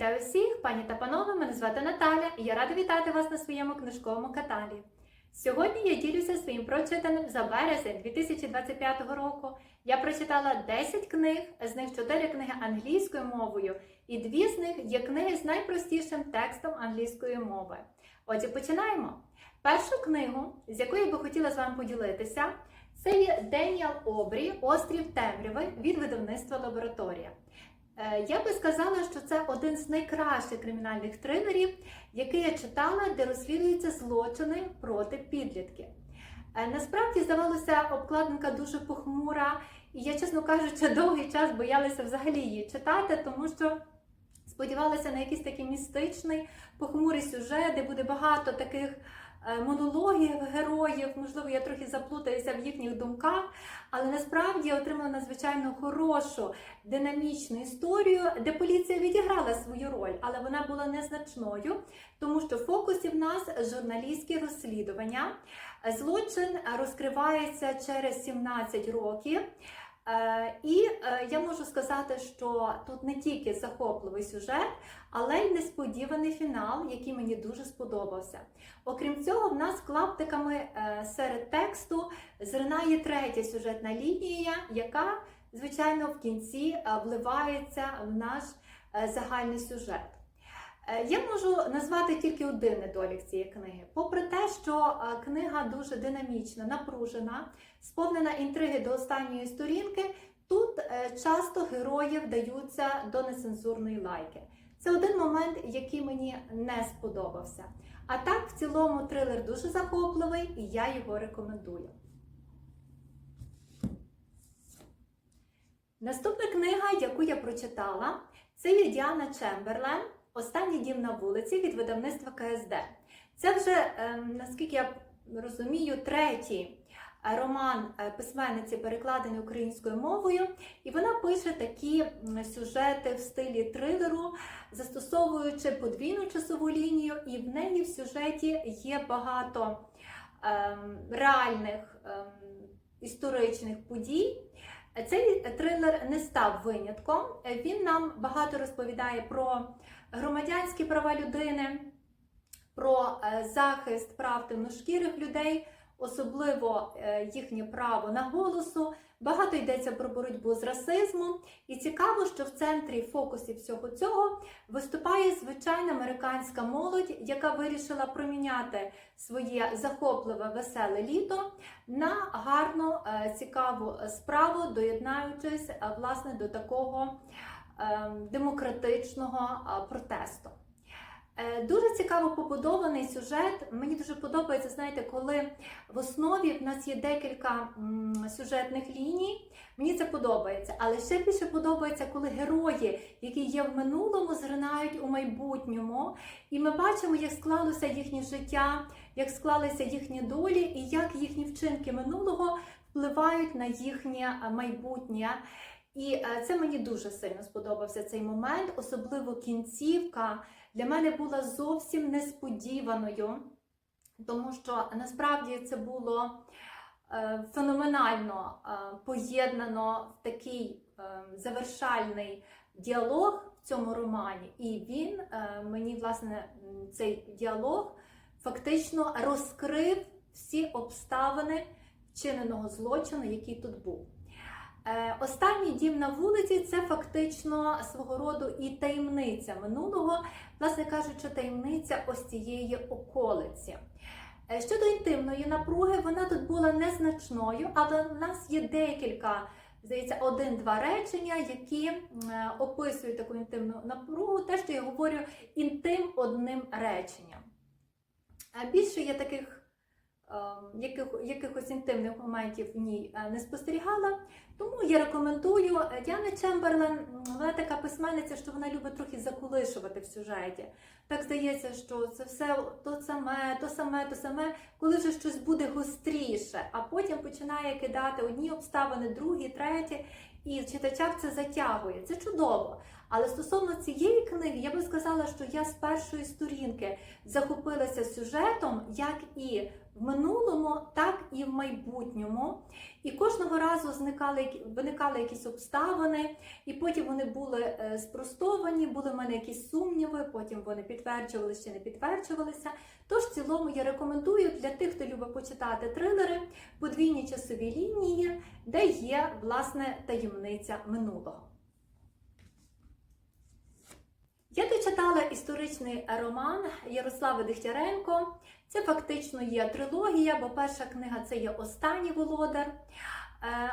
Вітаю всіх, пані та панове, мене звати Наталя і я рада вітати вас на своєму книжковому каналі. Сьогодні я ділюся своїм прочитаним за березень 2025 року. Я прочитала 10 книг, з них 4 книги англійською мовою і 2 з них є книги з найпростішим текстом англійської мови. Отже, починаємо. Першу книгу, з якою я би хотіла з вами поділитися, це є Деніел Обрі «Острів темряви» від видавництва «Лабораторія». Я би сказала, що це один з найкращих кримінальних трилерів, який я читала, де розслідуються злочини проти підлітків. Насправді, здавалося, обкладинка дуже похмура, і я, чесно кажучи, довгий час боялася взагалі її читати, тому що сподівалася на якийсь такий містичний, похмурий сюжет, де буде багато таких монологів героїв, можливо, я трохи заплутаюся в їхніх думках, але насправді я отримала надзвичайно хорошу, динамічну історію, де поліція відіграла свою роль, але вона була незначною, тому що в фокусі в нас журналістські розслідування. Злочин розкривається через 17 років. І я можу сказати, що тут не тільки захопливий сюжет, але й несподіваний фінал, який мені дуже сподобався. Окрім цього, в нас клаптиками серед тексту зринає третя сюжетна лінія, яка, звичайно, в кінці вливається в наш загальний сюжет. Я можу назвати тільки один недолік цієї книги. Попри те, що книга дуже динамічна, напружена, сповнена інтриги до останньої сторінки, тут часто герої вдаються до нецензурної лайки. Це один момент, який мені не сподобався. А так, в цілому, трилер дуже захопливий і я його рекомендую. Наступна книга, яку я прочитала, це є Діана Чемберлен «Останній дім на вулиці» від видавництва КСД. Це вже, наскільки я розумію, третій роман письменниці, перекладений українською мовою. І вона пише такі сюжети в стилі трилеру, застосовуючи подвійну часову лінію. І в неї в сюжеті є багато реальних історичних подій. Цей трилер не став винятком. Він нам багато розповідає про громадянські права людини, про захист прав темношкірих людей, особливо їхнє право на голосу. Багато йдеться про боротьбу з расизмом. І цікаво, що в центрі фокусі всього цього виступає звичайна американська молодь, яка вирішила проміняти своє захопливе, веселе літо на гарну, цікаву справу, доєднаючись, власне, до такого демократичного протесту. Дуже цікаво побудований сюжет. Мені дуже подобається, знаєте, коли в основі в нас є декілька сюжетних ліній. Мені це подобається. Але ще більше подобається, коли герої, які є в минулому, зринають у майбутньому. І ми бачимо, як склалося їхнє життя, як склалися їхні долі і як їхні вчинки минулого впливають на їхнє майбутнє. І це мені дуже сильно сподобався цей момент, особливо кінцівка. Для мене була зовсім несподіваною, тому що насправді це було феноменально поєднано в такий завершальний діалог в цьому романі. І він мені, власне, цей діалог фактично розкрив всі обставини вчиненого злочину, який тут був. «Останній дім на вулиці» – це фактично свого роду і таємниця минулого, власне кажучи, таємниця ось цієї околиці. Щодо інтимної напруги, вона тут була незначною, але в нас є декілька, здається, 1-2 речення, які описують таку інтимну напругу, те, що я говорю, інтим одним реченням. Більше є таких якихось інтимних моментів в ній не спостерігала. Тому я рекомендую. Діана Чемберлен, вона така письменниця, що вона любить трохи закулишувати в сюжеті. Так здається, що це все то саме, коли вже щось буде гостріше, а потім починає кидати одні обставини, другі, треті, і читача це затягує. Це чудово. Але стосовно цієї книги, я би сказала, що я з першої сторінки захопилася сюжетом, як і в минулому, так і в майбутньому. І кожного разу виникали якісь обставини, і потім вони були спростовані, були в мене якісь сумніви, потім вони підтверджувалися чи не підтверджувалися. Тож, в цілому, я рекомендую для тих, хто любить почитати трилери, подвійні часові лінії, де є, власне, таємниця минулого. Я дочитала історичний роман Ярослави Дегтяренко. Це фактично є трилогія, бо перша книга – це є «Останній володар».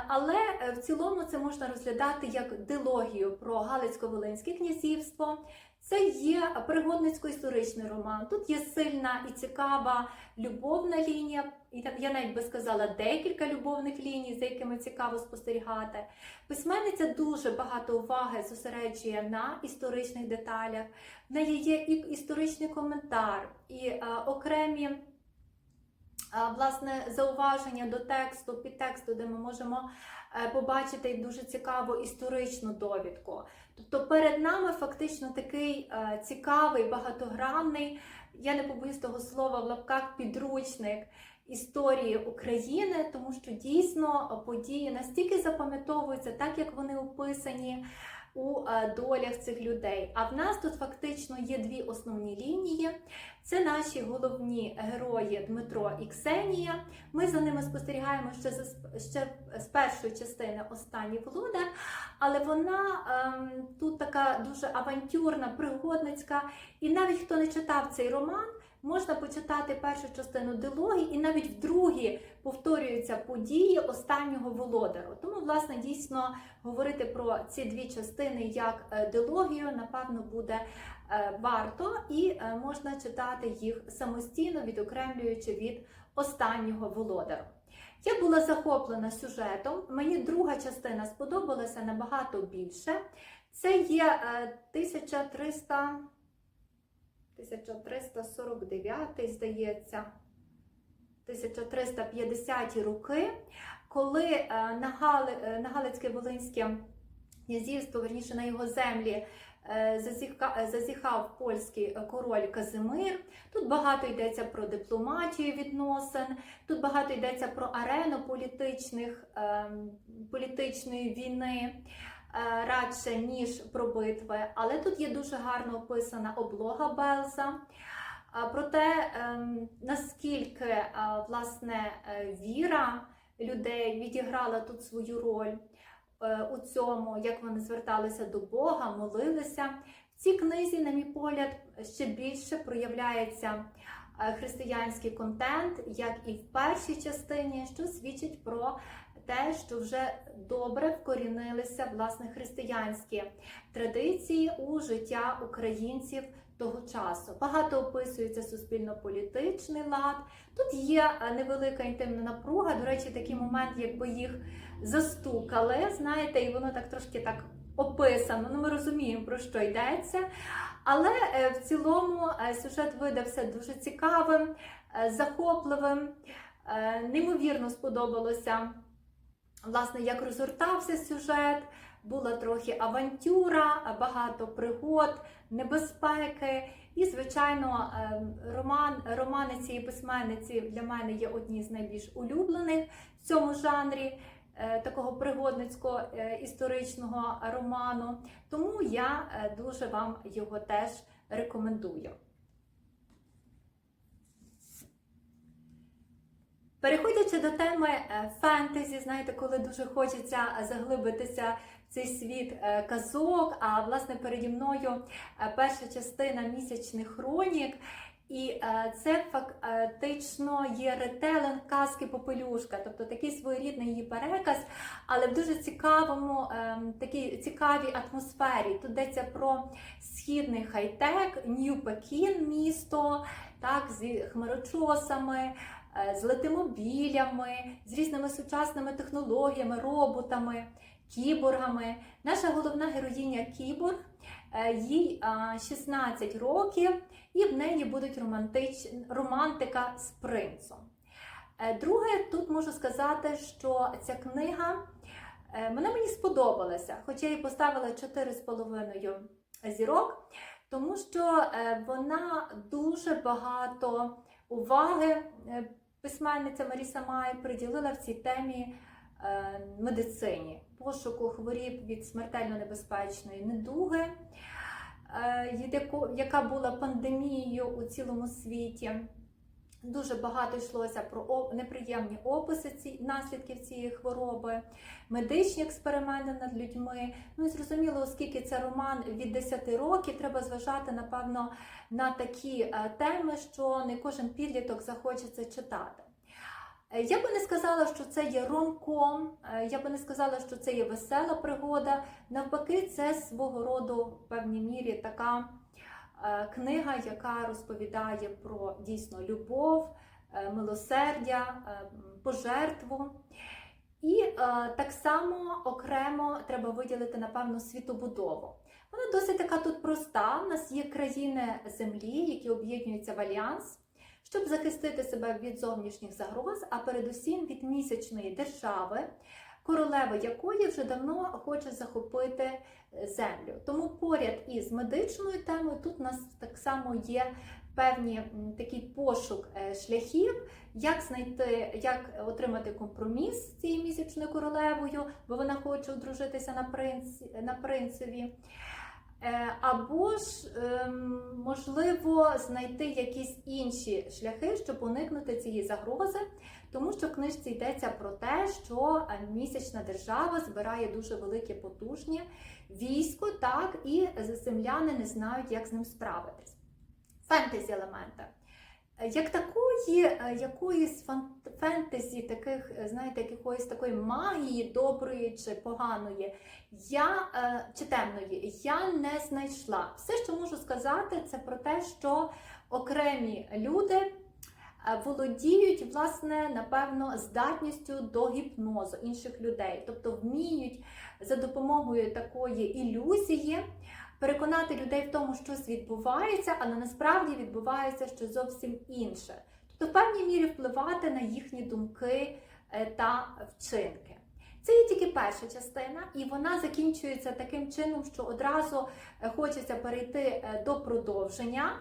Але в цілому це можна розглядати як дилогію про Галицько-Волинське князівство. Це є пригодницько-історичний роман. Тут є сильна і цікава любовна лінія. Я навіть би сказала декілька любовних ліній, за якими цікаво спостерігати. Письменниця дуже багато уваги зосереджує на історичних деталях. В неї є і історичний коментар, і окремі власне, зауваження до тексту, підтексту, де ми можемо побачити дуже цікаву історичну довідку. Тобто перед нами фактично такий цікавий, багатогранний, я не побоюсь того слова в лапках, підручник історії України, тому що дійсно події настільки запам'ятовуються, так як вони описані у долях цих людей. А в нас тут фактично є дві основні лінії. Це наші головні герої Дмитро і Ксенія. Ми за ними спостерігаємо ще з першої частини «Останній володар», але вона тут така дуже авантюрна, пригодницька. І навіть хто не читав цей роман, можна почитати першу частину дилогії, і навіть в другій повторюються події «Останнього володару». Тому, власне, дійсно говорити про ці дві частини як дилогію, напевно, буде варто, і можна читати їх самостійно, відокремлюючи від «Останнього володару». Я була захоплена сюжетом, мені друга частина сподобалася набагато більше. Це є 1349, здається, 1350-ті роки, коли на Галицьке-Волинське князівство, верніше на його землі, зазіхав польський король Казимир. Тут багато йдеться про дипломатію відносин, тут багато йдеться про арену політичної війни, радше, ніж про битви. Але тут є дуже гарно описана облога Белза, про те, наскільки, власне, віра людей відіграла тут свою роль у цьому, як вони зверталися до Бога, молилися. В цій книзі, на мій погляд, ще більше проявляється християнський контент, як і в першій частині, що свідчить про те, що вже добре вкорінилися, власне, християнські традиції у життя українців того часу. Багато описується суспільно-політичний лад. Тут є невелика інтимна напруга, до речі, такий момент, якби їх застукали, знаєте, і воно так трошки так описано, ну ми розуміємо, про що йдеться. Але в цілому сюжет видався дуже цікавим, захопливим, неймовірно сподобалося, власне, як розгортався сюжет, була трохи авантюра, багато пригод, небезпеки. І, звичайно, романи цієї письменниці для мене є одні з найбільш улюблених в цьому жанрі, такого пригодницького історичного роману. Тому я дуже вам його теж рекомендую. Переходячи до теми фентезі, знаєте, коли дуже хочеться заглибитися в цей світ казок, а власне переді мною перша частина «Місячних хронік», і це фактично є ретелинг казки «Попелюшка», тобто такий своєрідний її переказ, але в дуже такій цікавій атмосфері. Тут йдеться про східний хай-тек, Нью-Пекін місто, так, з хмарочосами, з летимобілями, з різними сучасними технологіями, роботами, кіборгами. Наша головна героїня кіборг, їй 16 років, і в неї буде романтика з принцем. Друге, тут можу сказати, що ця книга Вона мені сподобалася, хоча я їй поставила 4,5 зірок, тому що вона дуже багато уваги, письменниця Маріса Май, приділила в цій темі медицині, пошуку хворіб від смертельно небезпечної недуги, яка була пандемією у цілому світі. Дуже багато йшлося про неприємні описи наслідків цієї хвороби, медичні експерименти над людьми. Ну і зрозуміло, оскільки це роман від 10 років, треба зважати, напевно, на такі теми, що не кожен підліток захоче це читати. Я би не сказала, що це є ромком, я би не сказала, що це є весела пригода. Навпаки, це свого роду в певній мірі така книга, яка розповідає про дійсно любов, милосердя, пожертву. І так само окремо треба виділити, напевно, світобудову. Вона досить така тут проста. У нас є країни землі, які об'єднуються в альянс, щоб захистити себе від зовнішніх загроз, а передусім від місячної держави, королева якої вже давно хоче захопити землю. Тому поряд із медичною темою тут у нас так само є певний такий пошук шляхів, як знайти, як отримати компроміс з цією місячною королевою, бо вона хоче одружитися на принцеві. Або ж, можливо, знайти якісь інші шляхи, щоб уникнути цієї загрози, тому що в книжці йдеться про те, що місячна держава збирає дуже велике потужне військо, так, і земляни не знають, як з ним справитись. Фентезі-елементи. Як такої, якоїсь фентезі, таких, знаєте, якоїсь такої магії, доброї чи поганої, чи темної, я не знайшла. Все, що можу сказати, це про те, що окремі люди володіють, власне, напевно, здатністю до гіпнозу інших людей. Тобто вміють за допомогою такої ілюзії переконати людей в тому, що щось відбувається, але насправді відбувається щось зовсім інше. Тобто в певній мірі впливати на їхні думки та вчинки. Це є тільки перша частина, і вона закінчується таким чином, що одразу хочеться перейти до продовження.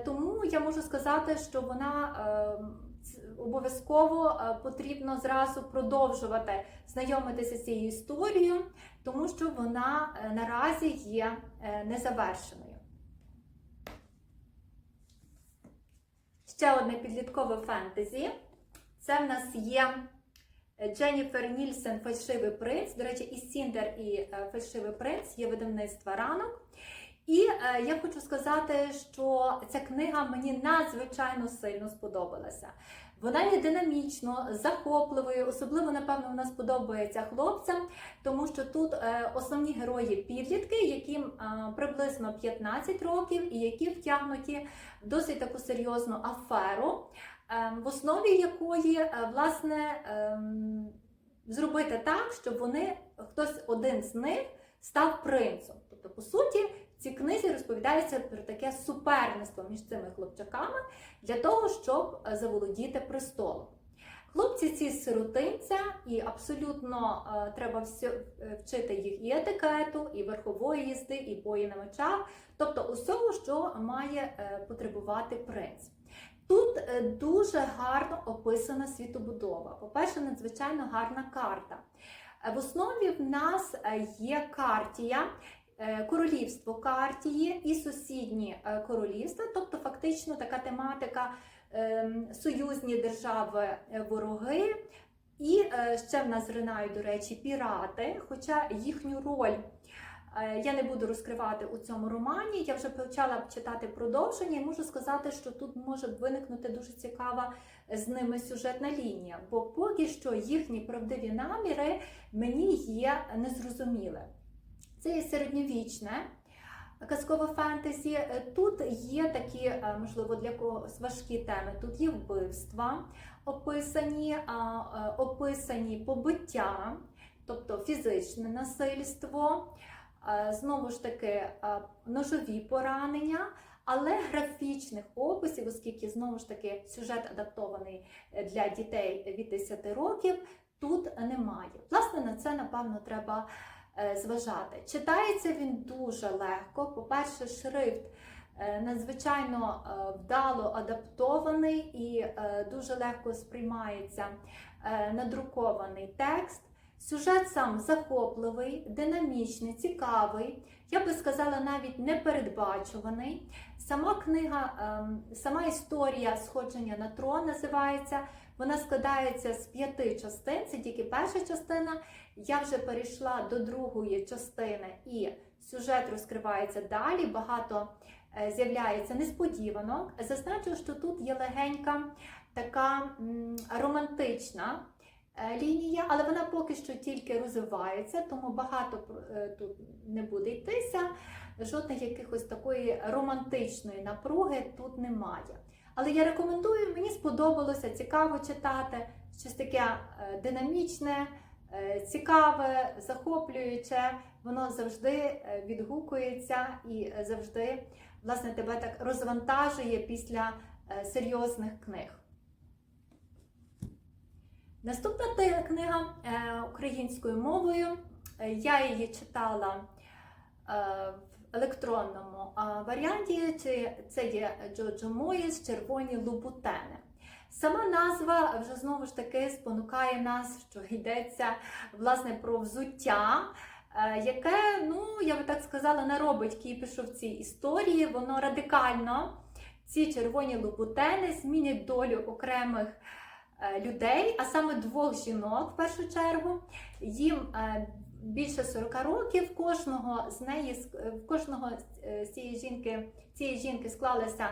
Тому я можу сказати, що вона обов'язково потрібно зразу продовжувати знайомитися з цією історією, тому що вона наразі є незавершеною. Ще одне підліткове фентезі. Це в нас є Дженніфер Нільсен «Фальшивий принц». До речі, і Сіндер, і «Фальшивий принц» є видавництва «Ранок». І я хочу сказати, що ця книга мені надзвичайно сильно сподобалася. Вона є динамічно, захопливою, особливо, напевно, вона сподобається хлопцям, тому що тут основні герої підлітки, яким приблизно 15 років і які втягнуті в досить таку серйозну аферу, в основі якої, власне, зробити так, щоб хтось один з них став принцем. Тобто, по суті, в цій книзі розповідається про таке суперництво між цими хлопчаками для того, щоб заволодіти престолом. Хлопці ці сиротинця, і абсолютно треба вчити їх і етикету, і верхової їзди, і бої на мечах, тобто усього, що має потребувати принц. Тут дуже гарно описана світобудова. По-перше, надзвичайно гарна карта. В основі в нас є Картія, королівство Картії і сусідні королівства, тобто фактично така тематика союзні держави-вороги. І ще в нас зринають, до речі, пірати, хоча їхню роль я не буду розкривати у цьому романі. Я вже почала читати продовження і можу сказати, що тут може виникнути дуже цікава з ними сюжетна лінія, бо поки що їхні правдиві наміри мені є незрозуміле. Це є середньовічне казкове фентезі. Тут є такі, можливо, для когось важкі теми. Тут є вбивства, описані побиття, тобто фізичне насильство, знову ж таки ножові поранення, але графічних описів, оскільки, знову ж таки, сюжет адаптований для дітей від 10 років, тут немає. Власне, на це, напевно, треба зважати. Читається він дуже легко. По-перше, шрифт надзвичайно вдало адаптований і дуже легко сприймається надрукований текст. Сюжет сам захопливий, динамічний, цікавий, я би сказала, навіть непередбачуваний. Сама книга, сама історія «Сходження на трон» називається. Вона складається з 5 частин, це тільки перша частина. Я вже перейшла до другої частини і сюжет розкривається далі, багато з'являється несподіванок. Зазначу, що тут є легенька така романтична лінія, але вона поки що тільки розвивається, тому багато тут не буде йтися, жодних якихось такої романтичної напруги тут немає. Але я рекомендую, мені сподобалося, цікаво читати, щось таке динамічне, цікаве, захоплююче, воно завжди відгукується і завжди, власне, тебе так розвантажує після серйозних книг. Наступна книга українською мовою. Я її читала в електронному варіанті. Це є Джоджо Моїс «Червоні лубутени». Сама назва вже знову ж таки спонукає нас, що йдеться, власне, про взуття, яке, ну, я би так сказала, не робить кіпішу в цій історії. Воно радикально, ці червоні лубутени, змінять долю окремих людей, а саме 2 жінок в першу чергу. Їм більше 40 років, кожного з цієї жінки склалася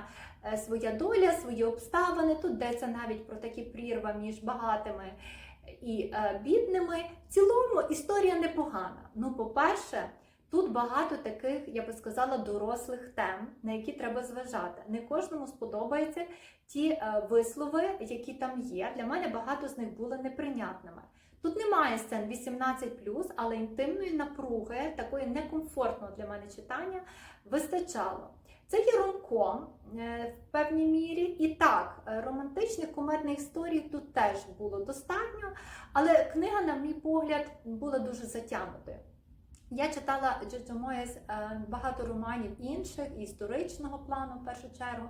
своя доля, свої обставини. Тут йдеться навіть про такі прірви між багатими і бідними. В цілому історія непогана. Ну, по-перше, тут багато таких, я би сказала, дорослих тем, на які треба зважати. Не кожному сподобаються ті вислови, які там є. Для мене багато з них були неприйнятними. Тут немає сцен 18+, але інтимної напруги, такої некомфортного для мене читання, вистачало. Це є ромком в певній мірі. І так, романтичних кумедних історій тут теж було достатньо, але книга, на мій погляд, була дуже затягнутою. Я читала Джоджо Моїс багато романів інших, історичного плану в першу чергу,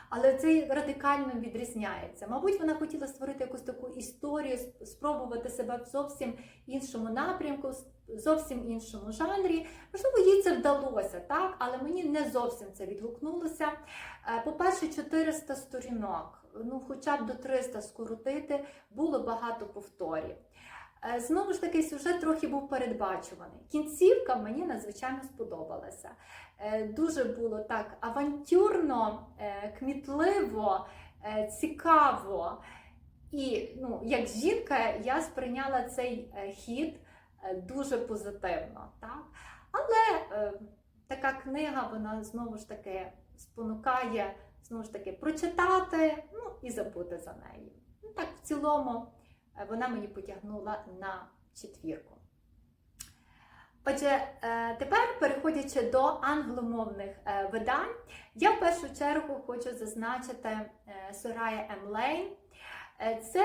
але цей радикально відрізняється. Мабуть, вона хотіла створити якусь таку історію, спробувати себе в зовсім іншому напрямку, в зовсім іншому жанрі. Можливо, їй це вдалося, так? Але мені не зовсім це відгукнулося. По-перше, 400 сторінок, ну хоча б до 300 скоротити, було багато повторів. Знову ж таки, сюжет трохи був передбачуваний. Кінцівка мені надзвичайно сподобалася. Дуже було так авантюрно, кмітливо, цікаво. І, ну, як жінка, я сприйняла цей хід дуже позитивно. Так? Але така книга, вона знову ж таки спонукає прочитати, ну, і забути за неї. Ну, так, в цілому, вона мені потягнула на 4. Отже, тепер, переходячи до англомовних видань, я в першу чергу хочу зазначити Сорая М. Лейн. Це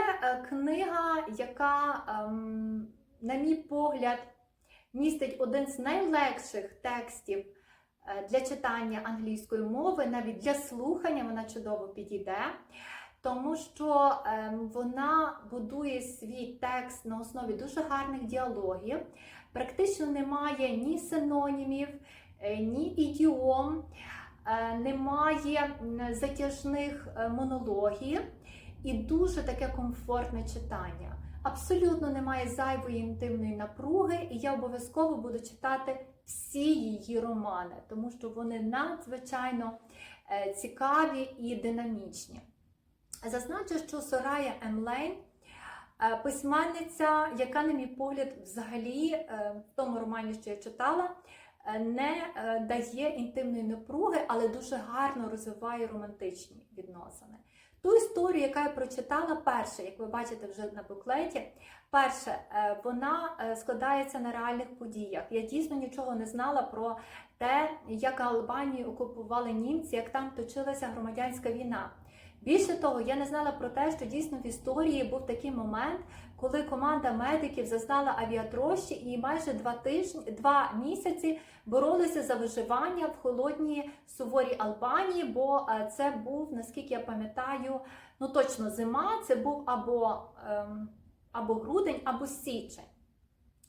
книга, яка, на мій погляд, містить один з найлегших текстів для читання англійської мови, навіть для слухання вона чудово підійде. Тому що вона будує свій текст на основі дуже гарних діалогів. Практично немає ні синонімів, ні ідіом, немає затяжних монологів і дуже таке комфортне читання. Абсолютно немає зайвої інтимної напруги, і я обов'язково буду читати всі її романи, тому що вони надзвичайно цікаві і динамічні. Зазначу, що Сорая М. Лейн – письменниця, яка, на мій погляд, взагалі, в тому романі, що я читала, не дає інтимної напруги, але дуже гарно розвиває романтичні відносини. Ту історію, яку я прочитала, перша, як ви бачите вже на буклеті, перше, вона складається на реальних подіях. Я дійсно нічого не знала про те, як Албанію окупували німці, як там точилася громадянська війна. Більше того, я не знала про те, що дійсно в історії був такий момент, коли команда медиків зазнала авіатрощі і майже 2 місяці боролися за виживання в холодній суворій Албанії, бо це був, наскільки я пам'ятаю, ну точно зима, це був або грудень, або січень,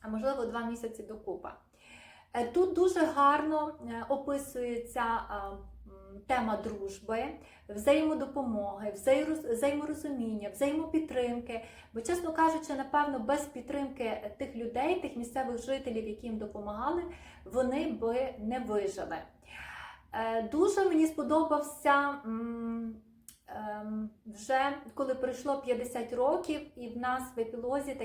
а можливо 2 місяці докупи. Тут дуже гарно описується тема дружби, взаємодопомоги, взаєморозуміння, взаємопідтримки. Бо, чесно кажучи, напевно, без підтримки тих людей, тих місцевих жителів, які їм допомагали, вони би не вижили. Дуже мені сподобався вже, коли пройшло 50 років, і в нас в епілозі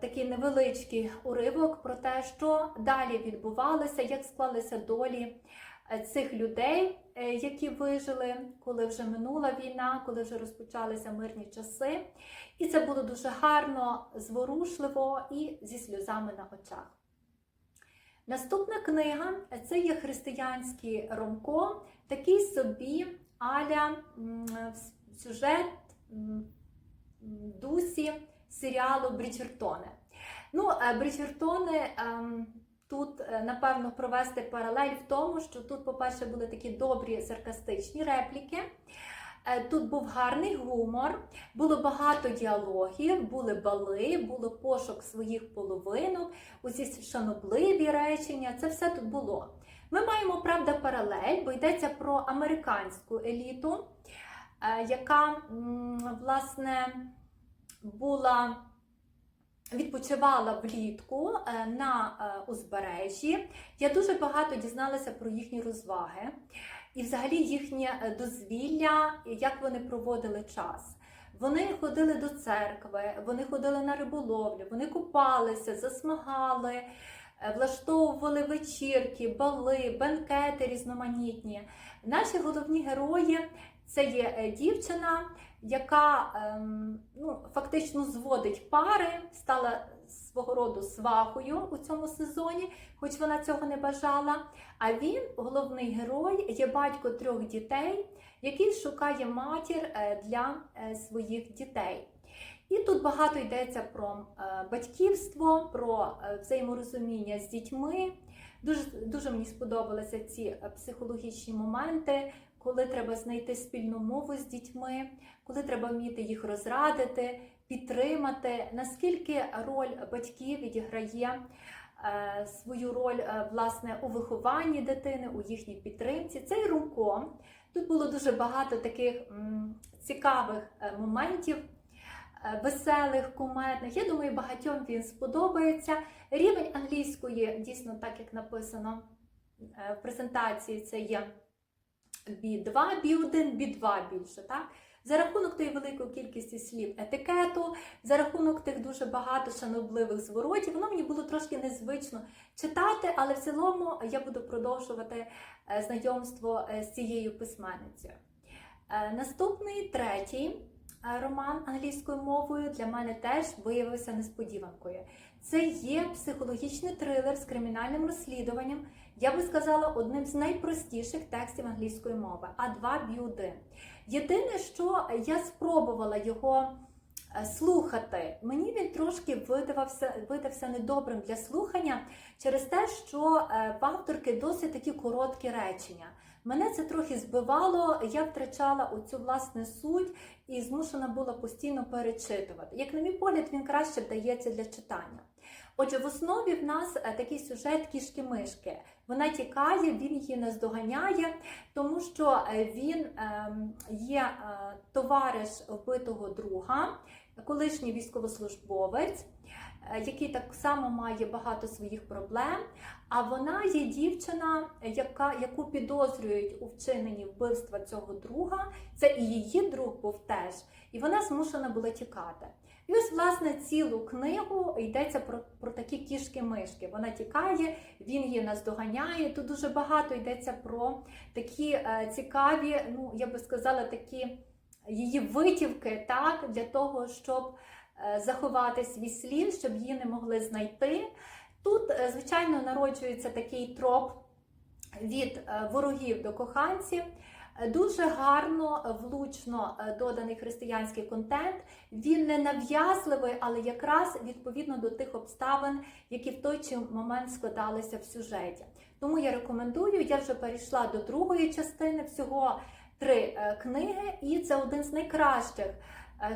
такий невеличкий уривок про те, що далі відбувалося, як склалися долі цих людей, які вижили, коли вже минула війна, коли вже розпочалися мирні часи. І це було дуже гарно, зворушливо і зі сльозами на очах. Наступна книга – це є християнський ромком, такий собі аля сюжет дусі серіалу «Бріджертони». Ну, «Бріджертони» тут, напевно, провести паралель в тому, що тут, по-перше, були такі добрі саркастичні репліки, тут був гарний гумор, було багато діалогів, були бали, було пошук своїх половинок, усі шанобливі речення, це все тут було. Ми маємо, правда, паралель, бо йдеться про американську еліту, яка, власне, відпочивала влітку на узбережжі. Я дуже багато дізналася про їхні розваги і взагалі їхнє дозвілля, як вони проводили час. Вони ходили до церкви, вони ходили на риболовлю, вони купалися, засмагали, влаштовували вечірки, бали, бенкети різноманітні. Наші головні герої – це є дівчина, яка фактично зводить пари, стала свого роду свахою у цьому сезоні, хоч вона цього не бажала. А він, головний герой, є батько 3 дітей, який шукає матір для своїх дітей. І тут багато йдеться про батьківство, про взаєморозуміння з дітьми. Дуже мені сподобалися ці психологічні моменти, коли треба знайти спільну мову з дітьми, коли треба вміти їх розрадити, підтримати, наскільки роль батьків відіграє свою роль, власне, у вихованні дитини, у їхній підтримці. Цей ромком, тут було дуже багато таких цікавих моментів, веселих, кумедних. Я думаю, багатьом він сподобається. Рівень англійської, дійсно, так як написано в презентації, це є B2, B1, B2 більше, так? За рахунок тієї великої кількості слів етикету, за рахунок тих дуже багато шанобливих зворотів, воно мені було трошки незвично читати, але в цілому я буду продовжувати знайомство з цією письменницею. Наступний, 3-й роман англійською мовою для мене теж виявився несподіванкою. Це є психологічний трилер з кримінальним розслідуванням, я би сказала, одним з найпростіших текстів англійської мови, А2 B1. Єдине, що я спробувала його слухати, мені він трошки видався недобрим для слухання через те, що в авторки досить такі короткі речення. Мене це трохи збивало, я втрачала оцю власне суть і змушена була постійно перечитувати. Як на мій погляд, він краще вдається для читання. Отже, в основі в нас такий сюжет кішки-мишки. Вона тікає, він її наздоганяє, тому що він є товариш вбитого друга, колишній військовослужбовець, який так само має багато своїх проблем, а вона є дівчина, яку підозрюють у вчиненні вбивства цього друга, це і її друг був теж, і вона змушена була тікати. І ось, власне, цілу книгу йдеться про такі кішки-мишки. Вона тікає, він її наздоганяє, тут дуже багато йдеться про такі цікаві, я би сказала, такі її витівки, так, для того, щоб заховати свій слід, щоб її не могли знайти. Тут, звичайно, народжується такий троп від ворогів до коханців. Дуже гарно, влучно доданий християнський контент. Він не нав'язливий, але якраз відповідно до тих обставин, які в той чи момент складалися в сюжеті. Тому я рекомендую, я вже перейшла до другої частини, всього 3 книги, і це один з найкращих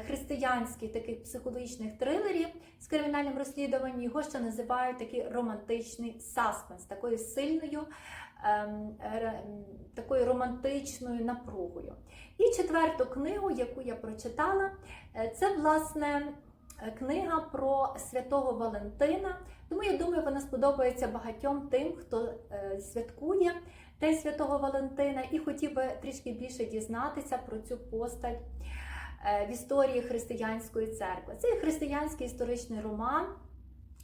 християнських таких психологічних трилерів з кримінальним розслідуванням. Його ще називають такий романтичний саспенс, такою романтичною напругою. І 4-ту книгу, яку я прочитала, це, власне, книга про святого Валентина. Тому, я думаю, вона сподобається багатьом тим, хто святкує День Святого Валентина і хотів би трішки більше дізнатися про цю постать в історії християнської церкви. Це християнський історичний роман.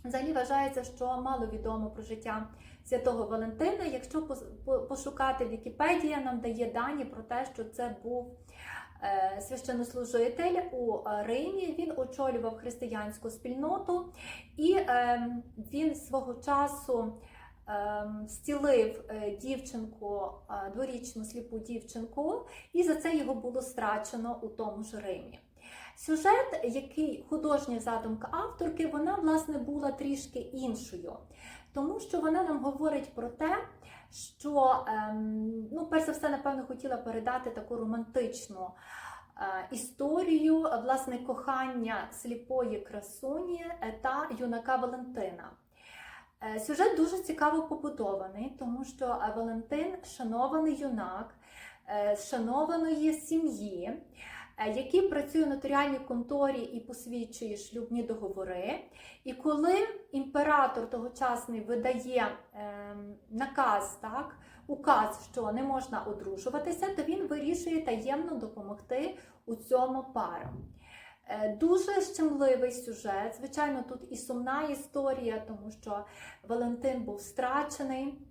Взагалі вважається, що мало відомо про життя Святого Валентина. Якщо пошукати, Вікіпедія нам дає дані про те, що це був священнослужитель у Римі, він очолював християнську спільноту, і він свого часу зцілив дівчинку, дворічну сліпу дівчинку, і за це його було страчено у тому ж Римі. Сюжет, який художня задумка авторки, вона, власне, була трішки іншою, тому що вона нам говорить про те, що, перш за все, напевно, хотіла передати таку романтичну історію, власне, кохання сліпої красуні та юнака Валентина. Сюжет дуже цікаво побудований, тому що Валентин – шанований юнак з шанованої сім'ї, який працює в нотаріальній конторі і посвідчує шлюбні договори. І коли імператор тогочасний видає указ, що не можна одружуватися, то він вирішує таємно допомогти у цьому парам. Дуже щемливий сюжет, звичайно, тут і сумна історія, тому що Валентин був страчений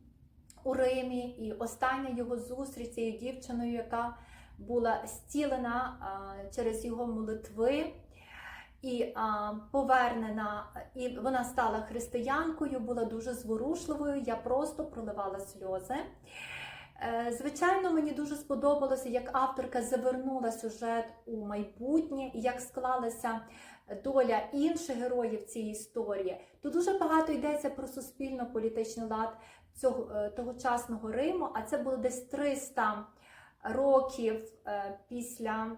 у Римі, і остання його зустріч з цією дівчиною, яка була зцілена через його молитви і повернена, і вона стала християнкою, була дуже зворушливою, я просто проливала сльози. Звичайно, мені дуже сподобалося, як авторка завернула сюжет у майбутнє і як склалася доля інших героїв цієї історії. Тут дуже багато йдеться про суспільно-політичний лад тогочасного Риму, а це було десь 300 років після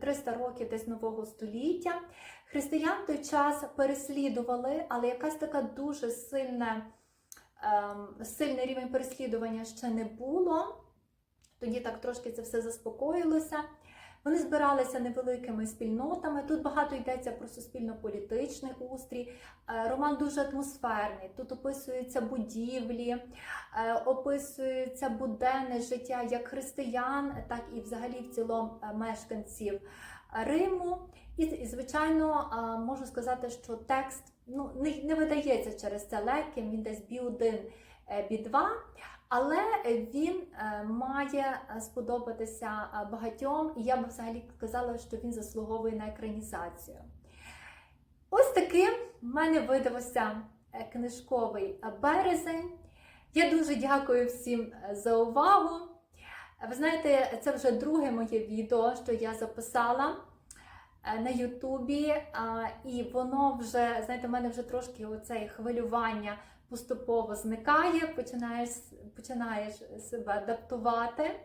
300 років десь нового століття. Християн в той час переслідували, але якась така дуже сильний рівень переслідування ще не було. Тоді так трошки це все заспокоїлося. Вони збиралися невеликими спільнотами. Тут багато йдеться про суспільно-політичний устрій. Роман дуже атмосферний. Тут описуються будівлі, описується буденне життя як християн, так і взагалі в цілому мешканців Риму. І звичайно, можу сказати, що текст не видається через це легким, він десь B1, B2, але він має сподобатися багатьом, і я б взагалі сказала, що він заслуговує на екранізацію. Ось таким в мене видався книжковий березень. Я дуже дякую всім за увагу. Ви знаєте, це вже друге моє відео, що я записала на Ютубі, і воно вже, знаєте, в мене вже трошки оце хвилювання поступово зникає, починаєш себе адаптувати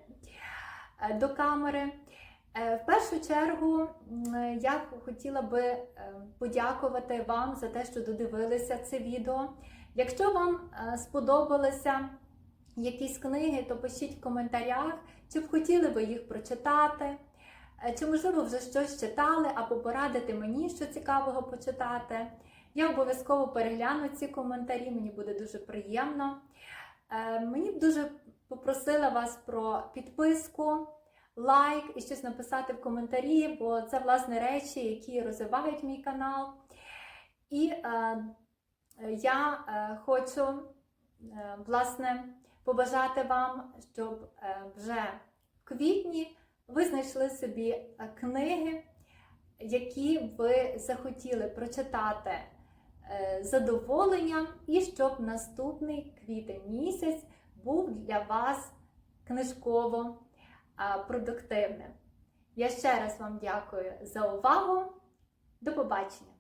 до камери. В першу чергу я хотіла би подякувати вам за те, що додивилися це відео. Якщо вам сподобалися якісь книги, то пишіть в коментарях, чи б хотіли ви їх прочитати, чи, можливо, вже щось читали, або порадити мені, що цікавого почитати. Я обов'язково перегляну ці коментарі, мені буде дуже приємно. Мені б дуже попросила вас про підписку, лайк і щось написати в коментарі, бо це, власне, речі, які розвивають мій канал. І я хочу, власне, побажати вам, щоб вже в квітні ви знайшли собі книги, які ви захотіли прочитати з задоволенням, і щоб наступний квітень місяць був для вас книжково, продуктивне. Я ще раз вам дякую за увагу. До побачення!